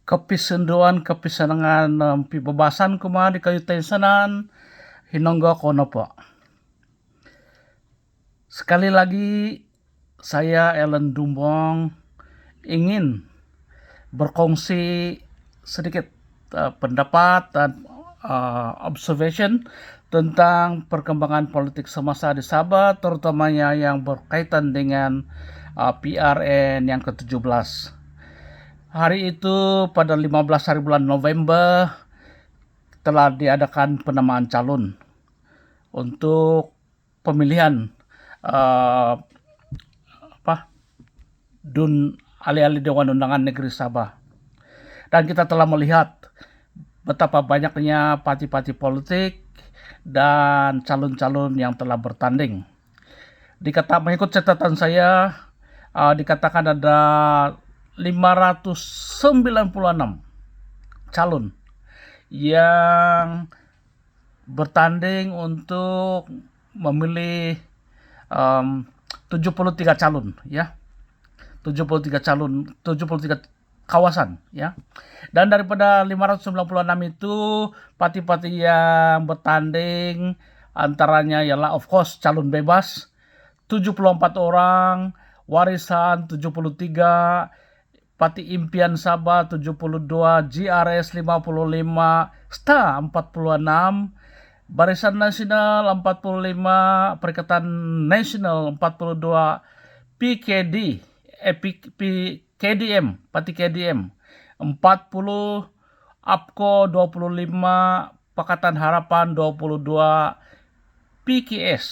Kapisenduan kapisenangan pibebasan kuma di kayu tensenan hinonggo kono po. Sekali lagi saya Ellen Dumbong ingin berkongsi sedikit pendapat dan observation tentang perkembangan politik semasa di Sabah, terutamanya yang berkaitan dengan PRN yang ke-17. Hari itu pada 15 hari bulan November telah diadakan penamaan calon untuk pemilihan DUN alih-alih Dewan Undangan Negeri Sabah. Dan kita telah melihat betapa banyaknya parti-parti politik dan calon-calon yang telah bertanding. Mengikut catatan saya, dikatakan ada 596 calon yang bertanding untuk memilih 73 calon, ya. 73 calon, 73 kawasan, ya. Dan daripada 596 itu parti-parti yang bertanding antaranya ialah of course calon bebas 74 orang, Warisan 73, Parti Impian Sabah 72, GRS 55, STA 46, Barisan Nasional 45, Perikatan Nasional 42, KDM, Parti KDM 40, APKO 25, Pakatan Harapan 22, PKS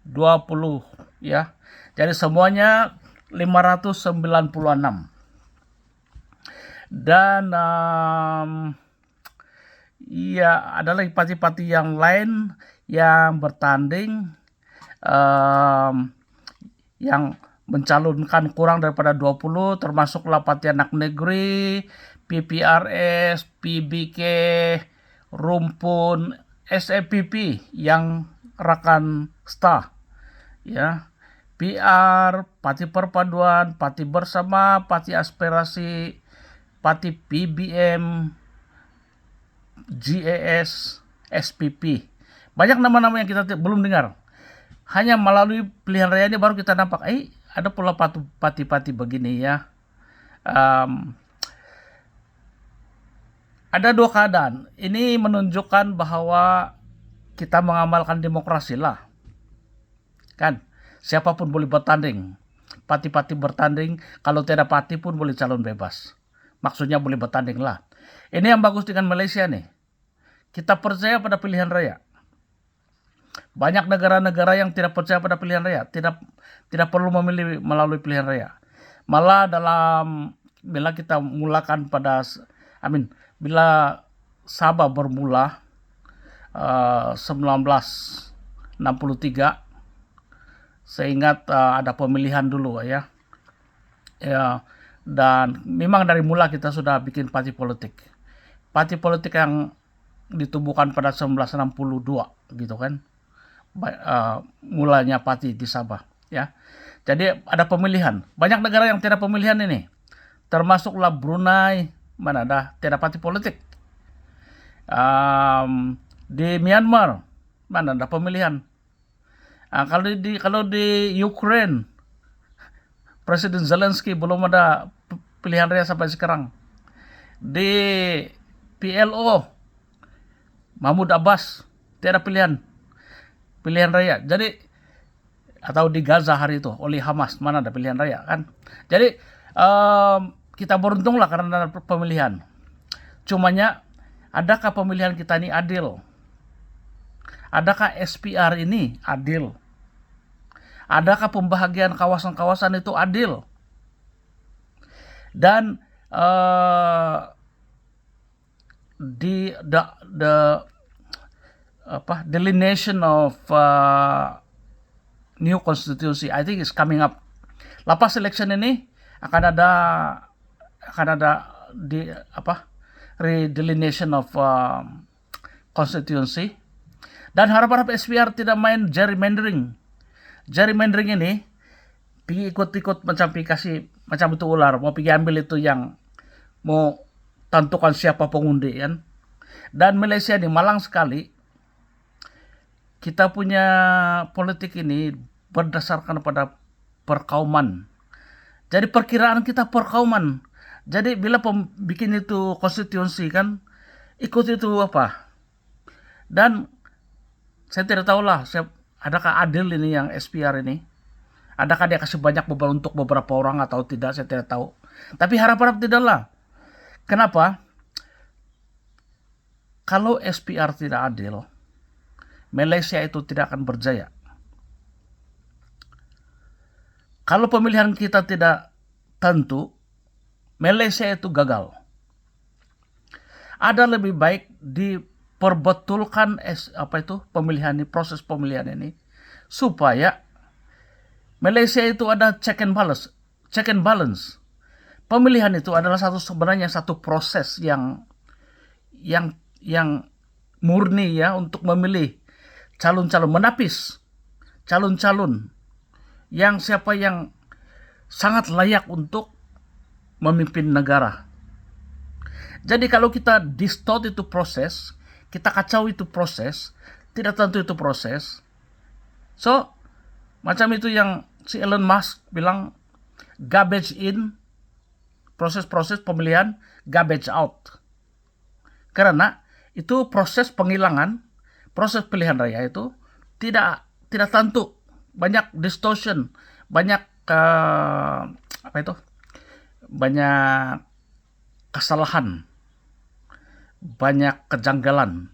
20, ya. Jadi semuanya 596. Dan ada lagi parti-parti yang lain yang bertanding yang mencalonkan kurang daripada 20, termasuklah Parti Anak Negeri, PPRS, PBK, Rumpun, SEPP yang Rakan STA, ya, PR, Parti Perpaduan, Parti Bersama, Parti Aspirasi, Parti PBM, GAS, SPP. Banyak nama-nama yang kita belum dengar. Hanya melalui pilihan raya ini baru kita nampak, ada pula parti-parti begini, ya. Ada dua keadaan. Ini menunjukkan bahwa kita mengamalkan demokrasi lah. Kan, siapapun boleh bertanding. Parti-parti bertanding, kalau tidak parti pun boleh calon bebas. Maksudnya boleh bertanding lah. Ini yang bagus dengan Malaysia nih. Kita percaya pada pilihan raya. Banyak negara-negara yang tidak percaya pada pilihan raya, tidak perlu memilih melalui pilihan raya. Malah bila kita mulakan bila Sabah bermula 1963, saya ingat ada pemilihan dulu, ya. Dan memang dari mula kita sudah bikin parti politik. Parti politik yang ditubuhkan pada 1962, gitu kan. Mulanya parti di Sabah, ya. Jadi ada pemilihan. Banyak negara yang tidak pemilihan ini. Termasuklah Brunei, mana ada tidak parti politik. Di Myanmar, mana ada pemilihan. Kalau di Ukraine, Presiden Zelensky belum ada pilihan raya sampai sekarang. Di PLO, Mahmud Abbas tidak ada pilihan raya. Jadi atau di Gaza hari itu oleh Hamas, mana ada pilihan raya, kan. Jadi kita beruntung lah karena ada pemilihan. Cumanya, adakah pemilihan kita ini adil? Adakah SPR ini adil? Adakah pembahagian kawasan-kawasan itu adil? Dan delineation of new constitution, I think is coming up. Lepas election ini akan ada redelineation of constituency. Dan harap-harap SPR tidak main gerrymandering. Gerrymandering ini pergi ikut-ikut macam itu ular, mau pergi ambil itu yang mau tentukan siapa pengundi kan. Dan Malaysia ini malang sekali. Kita punya politik ini berdasarkan pada perkauman. Jadi perkiraan kita perkauman. Jadi bila bikin itu konstitusi kan, ikut itu apa. Dan saya tidak tahu lah, adakah adil ini yang SPR ini. Adakah dia kasih banyak untuk beberapa orang atau tidak, saya tidak tahu. Tapi harap-harap tidaklah. Kenapa? Kalau SPR tidak adil, Malaysia itu tidak akan berjaya. Kalau pemilihan kita tidak tentu, Malaysia itu gagal. Ada lebih baik diperbetulkan pemilihan ini, proses pemilihan ini, supaya Malaysia itu ada check and balance. Pemilihan itu adalah sebenarnya satu proses yang murni ya, untuk memilih calon-calon, menapis calon-calon yang siapa yang sangat layak untuk memimpin negara. Jadi kalau kita distort itu proses, kita kacau itu proses, tidak tentu itu proses. So, macam itu yang si Elon Musk bilang, garbage in, proses-proses pemilihan, garbage out. Karena itu proses penghilangan, proses pilihan raya itu tidak tentu, banyak distortion, banyak banyak kesalahan, banyak kejanggalan,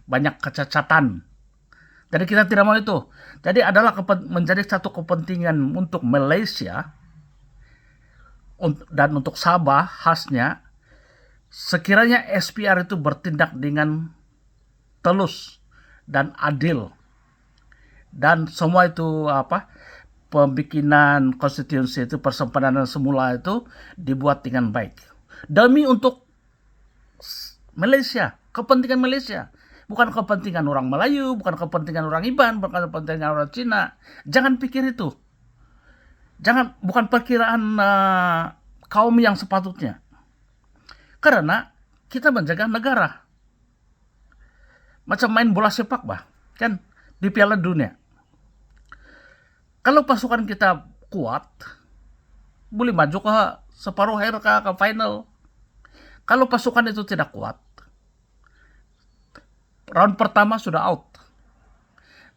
banyak kecacatan. Jadi kita tidak mau itu. Jadi adalah menjadi satu kepentingan untuk Malaysia dan untuk Sabah khasnya, sekiranya SPR itu bertindak dengan telus dan adil, dan semua itu pembikinan konstitusi itu, persempadanan semula itu dibuat dengan baik demi untuk Malaysia, kepentingan Malaysia, bukan kepentingan orang Melayu, bukan kepentingan orang Iban, bukan kepentingan orang Cina. Jangan pikir itu. Bukan perkiraan kaum yang sepatutnya. Karena kita menjaga negara. Macam main bola sepak kan, di Piala Dunia. Kalau pasukan kita kuat, boleh maju ke separuh akhir, ke final. Kalau pasukan itu tidak kuat, round pertama sudah out.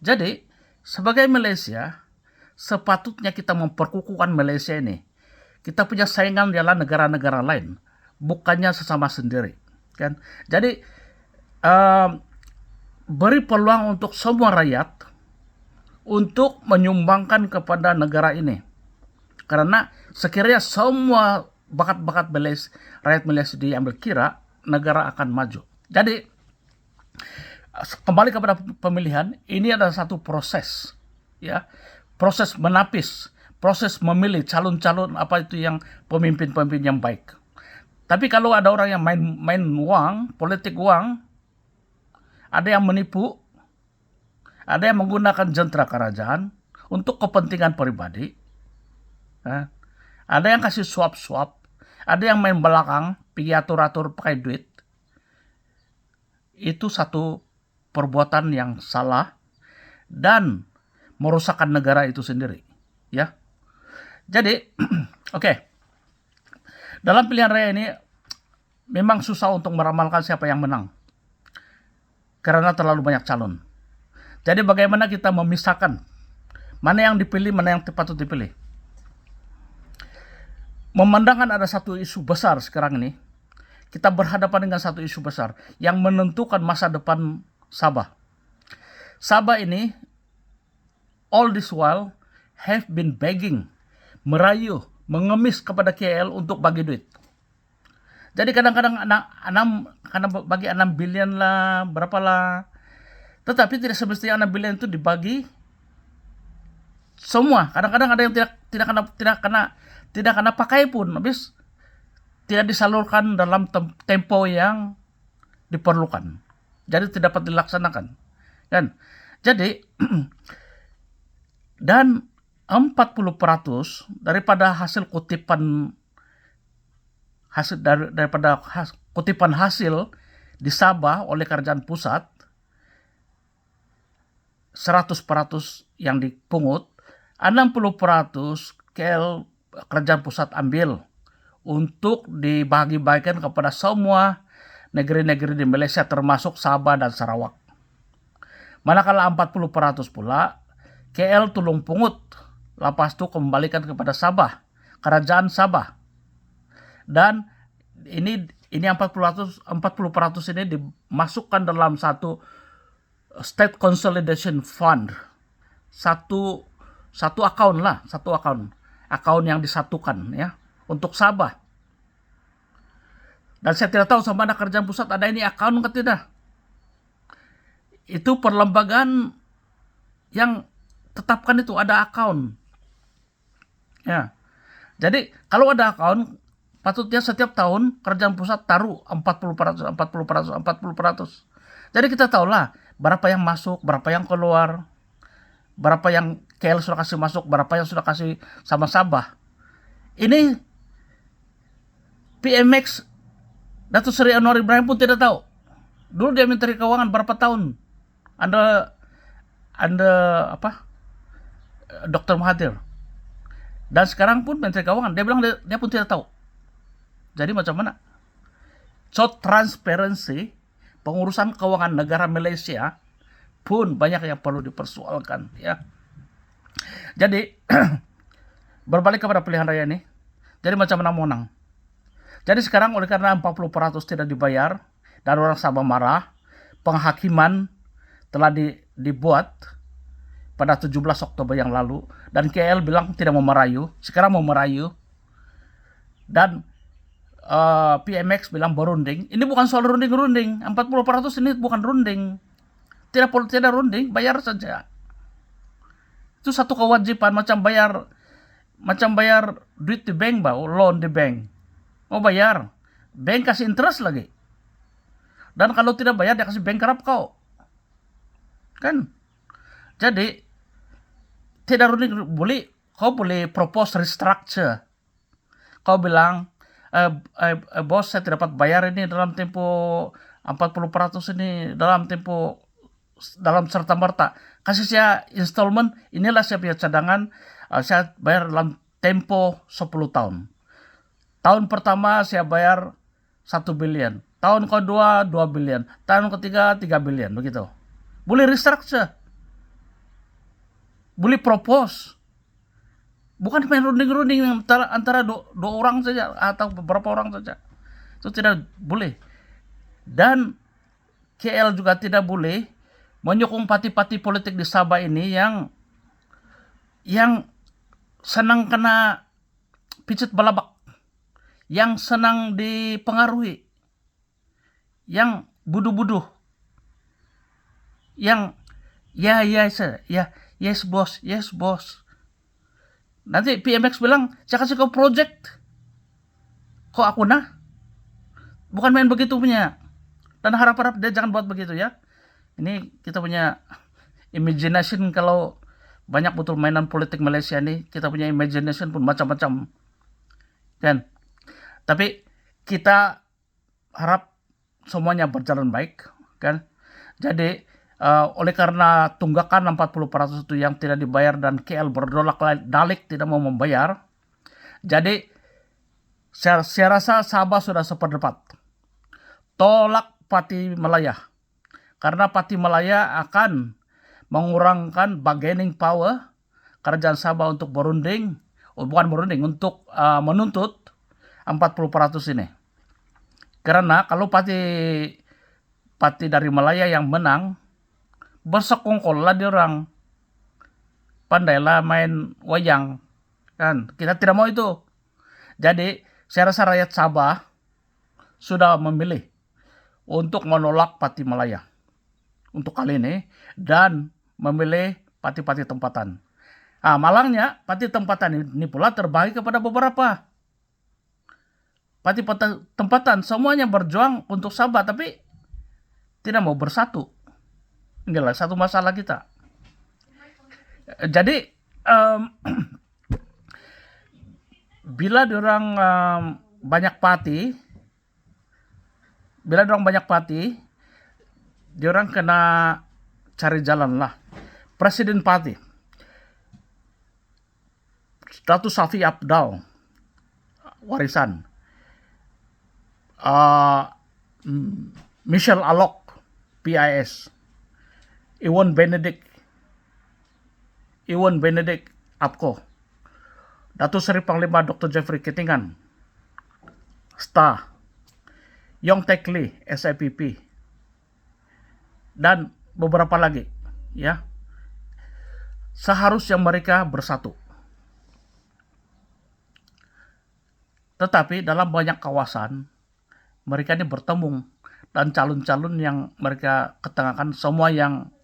Jadi, sebagai Malaysia, sepatutnya kita memperkukuhkan Malaysia ini. Kita punya saingan adalah negara-negara lain, bukannya sesama sendiri. Kan? Jadi, beri peluang untuk semua rakyat untuk menyumbangkan kepada negara ini. Karena sekiranya semua bakat-bakat rakyat Malaysia diambil kira, negara akan maju. Jadi, kembali kepada pemilihan, ini adalah satu proses, ya, proses menapis, proses memilih calon-calon yang pemimpin-pemimpin yang baik. Tapi kalau ada orang yang main uang, politik uang, ada yang menipu, ada yang menggunakan jentera kerajaan untuk kepentingan pribadi, ada yang kasih suap-suap, ada yang main belakang, pergi atur-atur pakai duit. Itu satu perbuatan yang salah dan merusakkan negara itu sendiri, ya. Jadi, oke. Dalam pilihan raya ini memang susah untuk meramalkan siapa yang menang. Karena terlalu banyak calon. Jadi bagaimana kita memisahkan mana yang dipilih, mana yang patut dipilih. Memandangkan ada satu isu besar sekarang ini, kita berhadapan dengan satu isu besar yang menentukan masa depan Sabah. Sabah ini all this while have been begging, merayu, mengemis kepada KL untuk bagi duit. Jadi kadang-kadang bagi 6 bilion lah, berapalah. Tetapi tidak semestinya 6 bilion itu dibagi semua. Kadang-kadang ada yang tidak kena pakai pun, habis tidak disalurkan dalam tempo yang diperlukan. Jadi tidak dapat dilaksanakan. Kan? Jadi dan 40% daripada hasil daripada kutipan hasil di Sabah oleh kerajaan pusat 100% yang dipungut, 60% kerajaan pusat ambil untuk dibagi-bagikan kepada semua negeri-negeri di Malaysia termasuk Sabah dan Sarawak. Manakala 40% pula KL tolong pungut, lepas itu kembalikan kepada Sabah, kerajaan Sabah. Dan ini 40% ini dimasukkan dalam satu State Consolidation Fund. Satu akaun yang disatukan ya untuk Sabah. Dan saya tidak tahu sama ada kerajaan pusat ada ini akaun atau tidak. Itu perlembagaan yang tetapkan itu ada akaun. Ya. Jadi kalau ada akaun, patutnya setiap tahun kerajaan pusat taruh 40%. Jadi kita tahulah berapa yang masuk, berapa yang keluar, berapa yang KL sudah kasih masuk, berapa yang sudah kasih sama Sabah. Ini PMX Datuk Seri Anwar Ibrahim pun tidak tahu. Dulu dia Menteri Keuangan berapa tahun? Anda Dr. Mahathir. Dan sekarang pun Menteri Keuangan dia bilang dia pun tidak tahu. Jadi macam mana? So transparansi pengurusan keuangan negara Malaysia pun banyak yang perlu dipersoalkan ya. Jadi berbalik kepada pilihan raya ini. Jadi macam mana menang? Jadi sekarang oleh karena 40% tidak dibayar dan orang Sabah marah, penghakiman telah dibuat pada 17 Oktober yang lalu dan KL bilang tidak mau merayu, sekarang mau merayu. Dan PMX bilang berunding. Ini bukan soal runding. 40% ini bukan runding. Tidak runding, bayar saja. Itu satu kewajiban macam bayar duit di bank, loan di bank. Mau bayar, bank kasih interest lagi. Dan kalau tidak bayar dia kasih bankrupt kau. Kan? Jadi tidak runding, kau boleh propose restructure. Kau bilang, bos saya tidak dapat bayar ini dalam tempo 40% ini dalam serta-merta. Kasih saya installment, inilah saya punya cadangan, saya bayar dalam tempo 10 tahun. Tahun pertama saya bayar 1 billion, tahun kedua 2 billion, tahun ketiga 3 billion, begitu. Boleh restructure, boleh propose. Bukan main runding antara dua orang saja atau beberapa orang saja. Itu tidak boleh. Dan KL juga tidak boleh menyokong parti-parti politik di Sabah ini yang senang kena picit balabak, yang senang dipengaruhi, yang buduh-buduh, yang yes bos. Nanti PMX bilang, saya kasih kau project, kok aku nah? Bukan main begitu punya. Dan harap-harap dia jangan buat begitu ya. Ini kita punya imagination, kalau banyak betul mainan politik Malaysia ini, kita punya imagination pun macam-macam. Kan? Tapi kita harap semuanya berjalan baik. Kan? Jadi oleh karena tunggakan 40% itu yang tidak dibayar dan KL berdolak-dalik tidak mau membayar, jadi saya rasa Sabah sudah sependapat. Tolak Parti Malaya. Karena Parti Malaya akan mengurangkan bargaining power kerajaan Sabah untuk untuk menuntut 40% ini. Karena kalau parti dari Malaya yang menang, bersekongkol lah dia orang. Pandailah main wayang. Kan? Kita tidak mau itu. Jadi, saya rasa rakyat Sabah sudah memilih untuk menolak Parti Malaya untuk kali ini dan memilih parti-parti tempatan. Malangnya parti tempatan ini pula terbagi kepada beberapa. Parti tempatan semuanya berjuang untuk Sabah tapi tidak mau bersatu. Inilah satu masalah kita. Jadi bila diorang banyak parti, bila dorang banyak parti, diorang kena cari jalan lah. Presiden parti, Datuk Safi Abdal, warisan. Michelle Alok, PIS. Iwan Benedict, APKO. Datuk Seri Panglima Dr. Jeffrey Ketingan, STA. Yong Tek Lee, SIPP. Dan beberapa lagi, ya. Seharusnya mereka bersatu. Tetapi dalam banyak kawasan, mereka ini bertemu, dan calon-calon yang mereka ketengahkan semua yang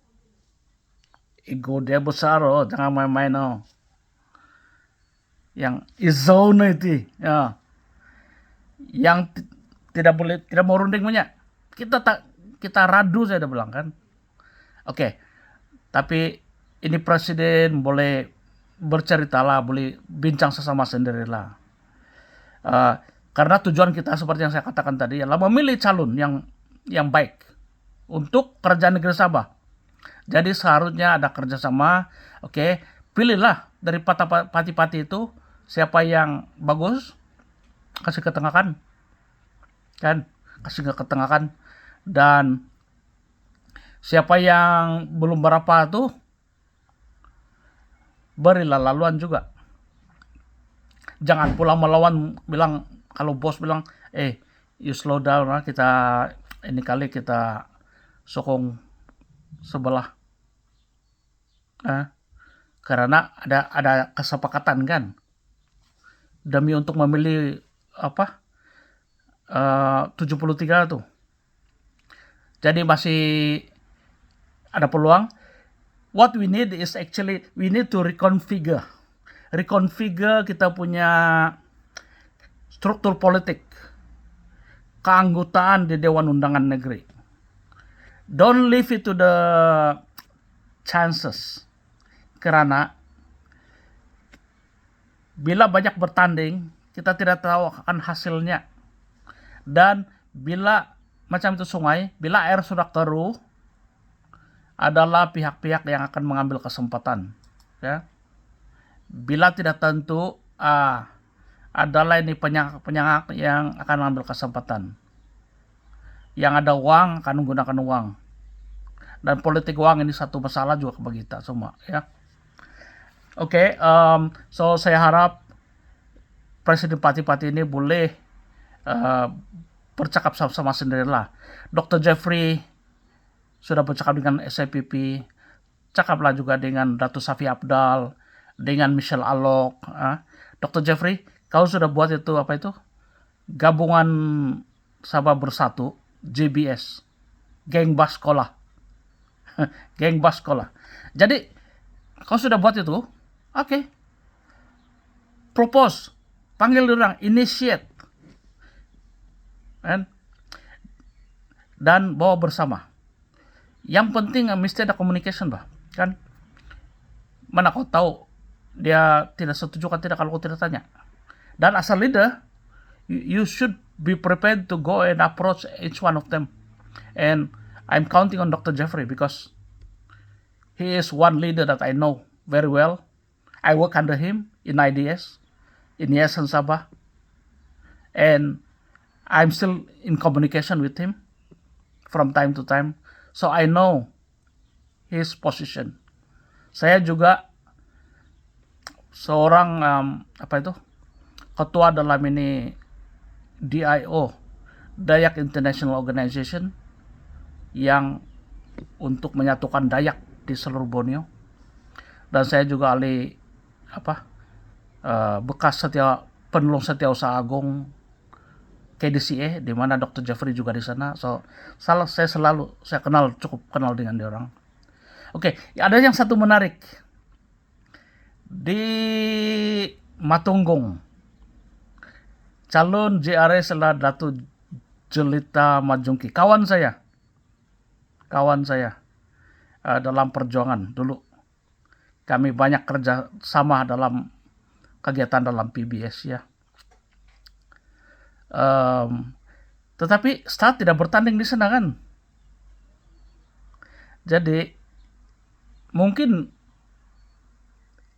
ego dia besar, jangan main-main, yang izone itu, ya. Yang tidak mau runding banyak. Kita radu, saya udah bilang kan. Oke. Tapi ini presiden boleh bercerita lah, boleh bincang sesama sendirilah. Karena tujuan kita seperti yang saya katakan tadi adalah memilih calon yang baik untuk kerajaan negeri Sabah. Jadi seharusnya ada kerjasama. Oke, pilihlah dari parti-parti itu siapa yang bagus, kasih ketengahkan, kan? Kasih ketengahkan. Dan siapa yang belum berapa tuh, berilah laluan juga. Jangan pula melawan, bilang, kalau bos bilang, you slow down lah, kita ini kali kita sokong sebelah. Karena ada kesepakatan kan, demi untuk memilih 73 tuh. Jadi masih ada peluang. What we need is actually, we need to reconfigure kita punya struktur politik, keanggotaan di Dewan Undangan Negeri. Don't leave it to the chances. Karena bila banyak bertanding, kita tidak tahu akan hasilnya. Dan bila macam itu sungai, bila air sudah keruh, adalah pihak-pihak yang akan mengambil kesempatan. Ya. Bila tidak tentu, adalah ini penyangak yang akan mengambil kesempatan. Yang ada uang akan menggunakan uang. Dan politik uang ini satu masalah juga bagi kita semua. Ya. Oke, so saya harap presiden parti-parti ini boleh bercakap sama-sama sendirilah. Dr. Jeffrey sudah bercakap dengan SIPP, cakaplah juga dengan Datuk Safi Abdal, dengan Michelle Alok. Dr. Jeffrey, kau sudah buat itu gabungan Sabah Bersatu, JBS, Geng Bas Sekolah. Geng Bas Sekolah. Jadi kau sudah buat itu, oke. Propose, panggil orang, initiate, dan bawa bersama. Yang penting mesti ada communication, kan? Mana kau tahu dia tidak setuju kan tidak kalau kau tidak tanya. Dan as a leader, you should be prepared to go and approach each one of them. And I'm counting on Dr. Jeffrey because he is one leader that I know very well. I work under him in IDS, in Yayasan Sabah, and I'm still in communication with him from time to time. So I know his position. Saya juga seorang ketua dalam ini DIO, Dayak International Organization, yang untuk menyatukan Dayak di seluruh Borneo. Dan saya juga ahli bekas penolong setiausaha agung KDCA, di mana Dr. Jeffrey juga di sana. So saya cukup kenal dengan dia orang. Oke, ada yang satu menarik di Matunggong, calon JRS adalah Datuk Jelita Majungki, kawan saya dalam perjuangan dulu. Kami banyak kerja sama dalam kegiatan dalam PBS, ya. Um, tetapi STA tidak bertanding di sana kan. Jadi mungkin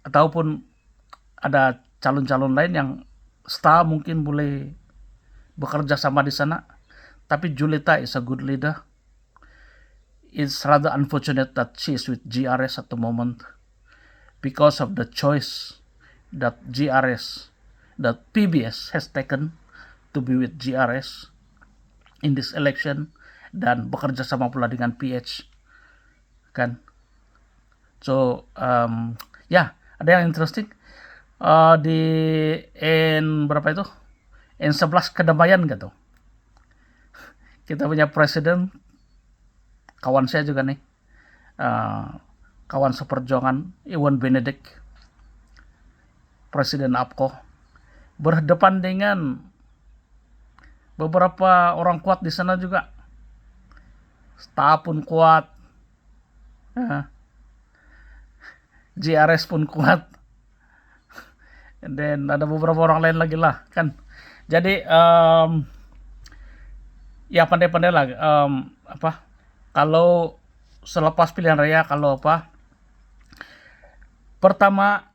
ataupun ada calon-calon lain yang STA mungkin boleh bekerja sama di sana. Tapi Julita is a good leader. It's rather unfortunate that she is with GRS at the moment because of the choice that PBS has taken to be with GRS in this election dan bekerja sama pula dengan PH kan. So ada yang interesting di berapa itu N11 kedamaian gitu. Kita punya presiden, kawan saya juga nih, kawan seperjuangan Iwan Benedict, presiden APKO, berhadapan dengan beberapa orang kuat di sana juga. STA pun kuat, GRS pun kuat, dan ada beberapa orang lain lagi lah kan. Jadi ya pandai-pandai lah kalau selepas pilihan raya, kalau pertama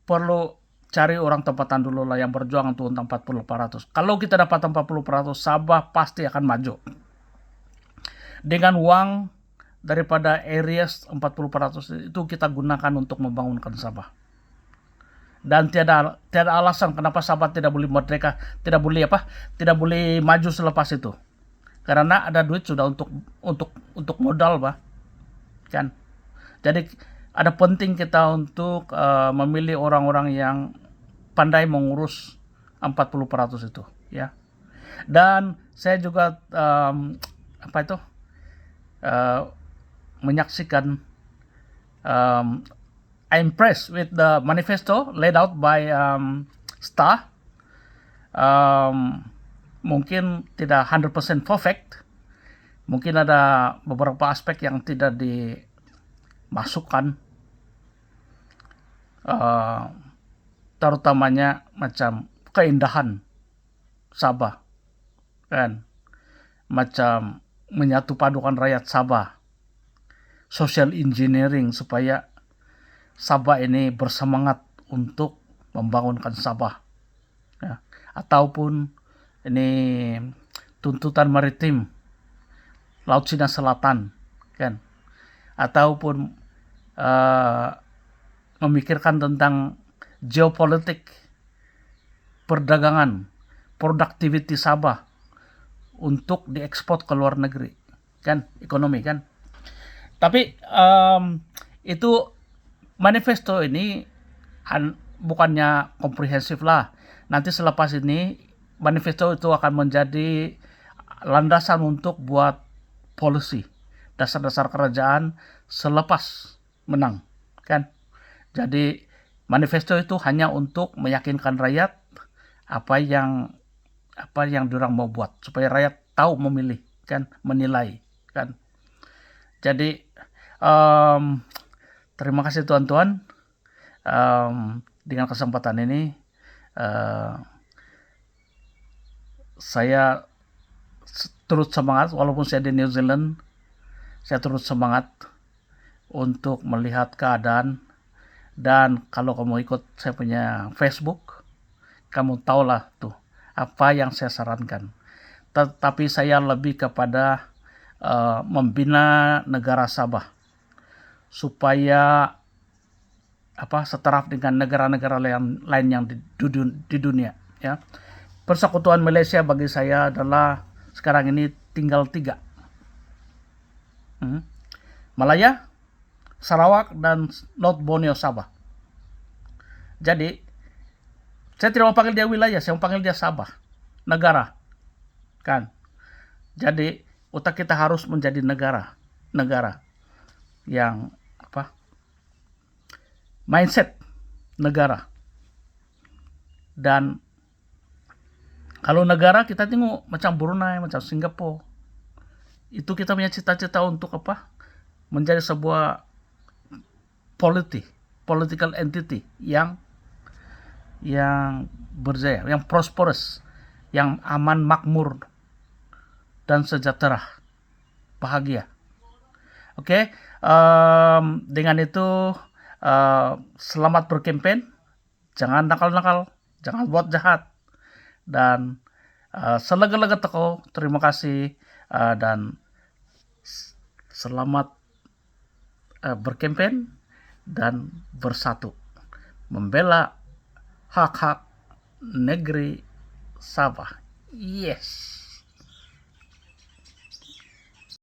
perlu cari orang tempatan dulu lah yang berjuang untuk 40%. Kalau kita dapat 40%, Sabah pasti akan maju. Dengan uang daripada areas 40% itu kita gunakan untuk membangunkan Sabah. Dan tiada alasan kenapa Sabah tidak boleh merdeka, tidak boleh maju selepas itu. Karena ada duit sudah untuk modal, kan. Jadi ada penting kita untuk memilih orang-orang yang pandai mengurus 40% itu, ya. Dan saya juga menyaksikan I'm impressed with the manifesto laid out by STA. Mungkin tidak 100% perfect. Mungkin ada beberapa aspek yang tidak dimasukkan. Terutamanya macam keindahan Sabah. Kan? Macam menyatu padukan rakyat Sabah. Social engineering supaya Sabah ini bersemangat untuk membangunkan Sabah, ya. Ataupun ini tuntutan maritim Laut Cina Selatan, kan? Ataupun memikirkan tentang geopolitik, perdagangan, productivity Sabah untuk diekspor ke luar negeri, kan? Ekonomi, kan? Tapi itu manifesto ini bukannya komprehensif lah. Nanti selepas ini manifesto itu akan menjadi landasan untuk buat policy, dasar-dasar kerajaan selepas menang, kan. Jadi manifesto itu hanya untuk meyakinkan rakyat apa yang diorang mau buat supaya rakyat tahu memilih, kan, menilai, kan. Jadi terima kasih tuan-tuan. Dengan kesempatan ini saya terus semangat, walaupun saya di New Zealand, saya terus semangat untuk melihat keadaan. Dan kalau kamu ikut saya punya Facebook, kamu tahulah tuh apa yang saya sarankan. Tetapi saya lebih kepada membina negara Sabah supaya setaraf dengan negara-negara lain yang di dunia, ya. Persekutuan Malaysia bagi saya adalah sekarang ini tinggal 3. Malaya, Sarawak, dan North Borneo, Sabah. Jadi saya tidak mau panggil dia wilayah, saya mau panggil dia Sabah, negara, kan. Jadi otak kita harus menjadi negara yang mindset negara. Dan kalau negara kita tengok macam Brunei, macam Singapura, itu kita punya cita-cita untuk menjadi sebuah political entity yang berjaya, yang prosperous, yang aman, makmur, dan sejahtera, bahagia. Oke, dengan itu selamat berkampanye, jangan nakal-nakal, jangan buat jahat, dan selega-lega teko. Terima kasih dan selamat berkampanye dan bersatu membela hak-hak negeri Sabah. Yes.